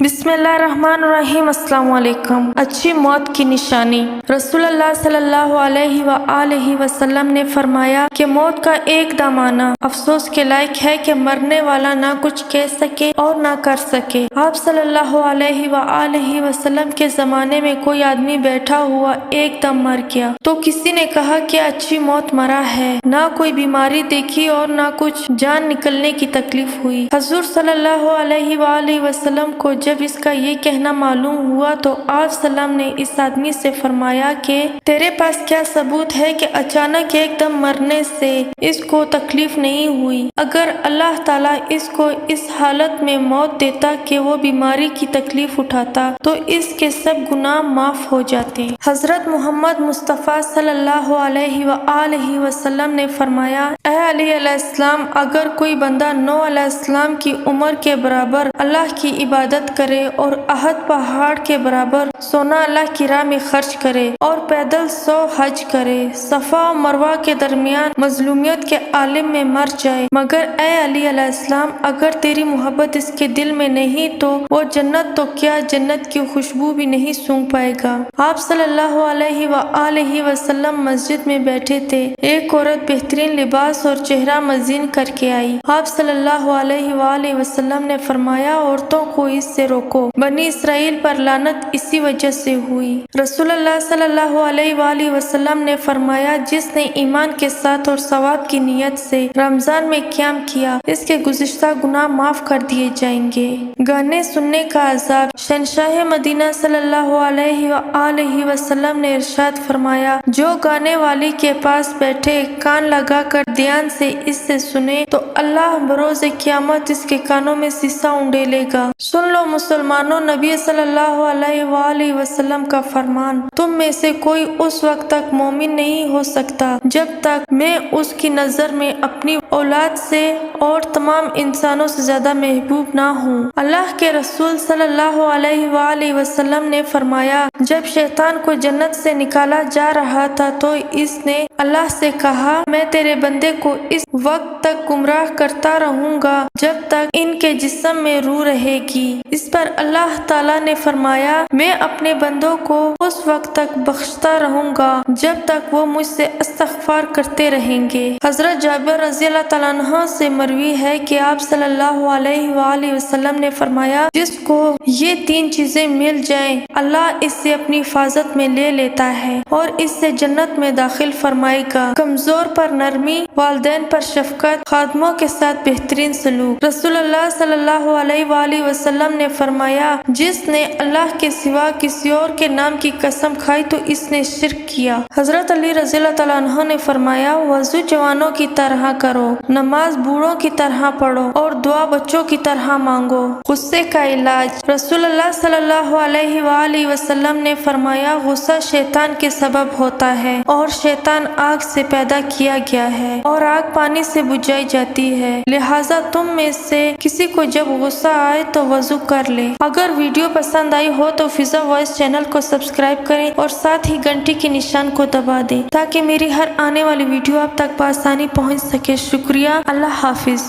بسم اللہ الرحمن الرحیم۔ السلام علیکم۔ اچھی موت کی نشانی۔ رسول اللہ صلی اللہ علیہ وآلہ وسلم نے فرمایا کہ موت کا ایک دم آنا افسوس کے لائق ہے کہ مرنے والا نہ کچھ کہہ سکے اور نہ کر سکے۔ آپ صلی اللہ علیہ وآلہ وسلم کے زمانے میں کوئی آدمی بیٹھا ہوا ایک دم مر گیا تو کسی نے کہا کہ اچھی موت مرا ہے، نہ کوئی بیماری دیکھی اور نہ کچھ جان نکلنے کی تکلیف ہوئی۔ حضور صلی اللہ علیہ وآلہ وسلم کو جب اس کا یہ کہنا معلوم ہوا تو آپ سلام نے اس آدمی سے فرمایا کہ تیرے پاس کیا ثبوت ہے کہ اچانک ایک دم مرنے سے اس کو تکلیف نہیں ہوئی؟ اگر اللہ تعالیٰ اس کو اس حالت میں موت دیتا کہ وہ بیماری کی تکلیف اٹھاتا تو اس کے سب گناہ معاف ہو جاتے۔ حضرت محمد مصطفیٰ صلی اللہ علیہ وآلہ وسلم نے فرمایا، اے علی علیہ السلام، اگر کوئی بندہ نوح علیہ السلام کی عمر کے برابر اللہ کی عبادت کرے اور احد پہاڑ کے برابر سونا اللہ کی راہ میں خرچ کرے اور پیدل 100 حج کرے، صفا و مروہ کے درمیان مظلومیت کے عالم میں مر جائے، مگر اے علی علیہ السلام، اگر تیری محبت اس کے دل میں نہیں تو وہ جنت تو کیا جنت کی خوشبو بھی نہیں سونگھ پائے گا۔ آپ صلی اللہ علیہ وآلہ وسلم مسجد میں بیٹھے تھے، ایک عورت بہترین لباس اور چہرہ مزین کر کے آئی۔ آپ صلی اللہ علیہ وآلہ وسلم نے فرمایا، عورتوں کو اس سے روکو، بنی اسرائیل پر لعنت اسی وجہ سے ہوئی۔ رسول اللہ صلی اللہ علیہ وآلہ وسلم نے فرمایا، جس نے ایمان کے ساتھ اور ثواب کی نیت سے رمضان میں قیام کیا، اس کے گزشتہ گناہ معاف کر دیے جائیں گے۔ گانے سننے کا عذاب۔ شہنشاہ مدینہ صلی اللہ علیہ وآلہ وسلم نے ارشاد فرمایا، جو گانے والی کے پاس بیٹھے کان لگا کر دھیان سے اس سے سنے تو اللہ بروز قیامت اس کے کانوں میں سیسا اونڈیلے گا۔ سن لو مسلمانوں، نبی صلی اللہ علیہ وآلہ وسلم کا فرمان، تم میں سے کوئی اس وقت تک مومن نہیں ہو سکتا جب تک میں اس کی نظر میں اپنی اولاد سے اور تمام انسانوں سے زیادہ محبوب نہ ہوں۔ اللہ کے رسول صلی اللہ علیہ وآلہ وسلم نے فرمایا، جب شیطان کو جنت سے نکالا جا رہا تھا تو اس نے اللہ سے کہا، میں تیرے بندے کو اس وقت تک گمراہ کرتا رہوں گا جب تک ان کے جسم میں روح رہے گی۔ اس پر اللہ تعالیٰ نے فرمایا، میں اپنے بندوں کو اس وقت تک بخشتا رہوں گا جب تک وہ مجھ سے استغفار کرتے رہیں گے۔ حضرت جابر رضی اللہ تعالیٰ عنہ سے مروی ہے کہ آپ صلی اللہ علیہ وآلہ وسلم نے فرمایا، جس کو یہ 3 چیزیں مل جائیں اللہ اس سے اپنی حفاظت میں لے لیتا ہے اور اس سے جنت میں داخل فرمائے گا۔ کمزور پر نرمی، والدین پر شفقت، خادموں کے ساتھ بہترین سلوک۔ رسول اللہ صلی اللہ علیہ وآلہ وسلم نے فرمایا، جس نے اللہ کے سوا کسی اور کے نام کی قسم کھائی تو اس نے شرک کیا۔ حضرت علی رضی اللہ تعالیٰ عنہ نے فرمایا، وضو جوانوں کی طرح کرو، نماز بوڑھوں کی طرح پڑھو اور دعا بچوں کی طرح مانگو۔ غصے کا علاج۔ رسول اللہ صلی اللہ علیہ وآلہ وسلم نے فرمایا، غصہ شیطان کے سبب ہوتا ہے اور شیطان آگ سے پیدا کیا گیا ہے اور آگ پانی سے بجھائی جاتی ہے، لہٰذا تم میں سے کسی کو جب غصہ آئے تو وضو کر لے۔ اگر ویڈیو پسند آئی ہو تو فضا وائس چینل کو سبسکرائب کریں اور ساتھ ہی گھنٹی کے نشان کو دبا دیں تاکہ میری ہر آنے والی ویڈیو آپ تک بآسانی پہنچ سکے۔ شکریہ۔ اللہ حافظ۔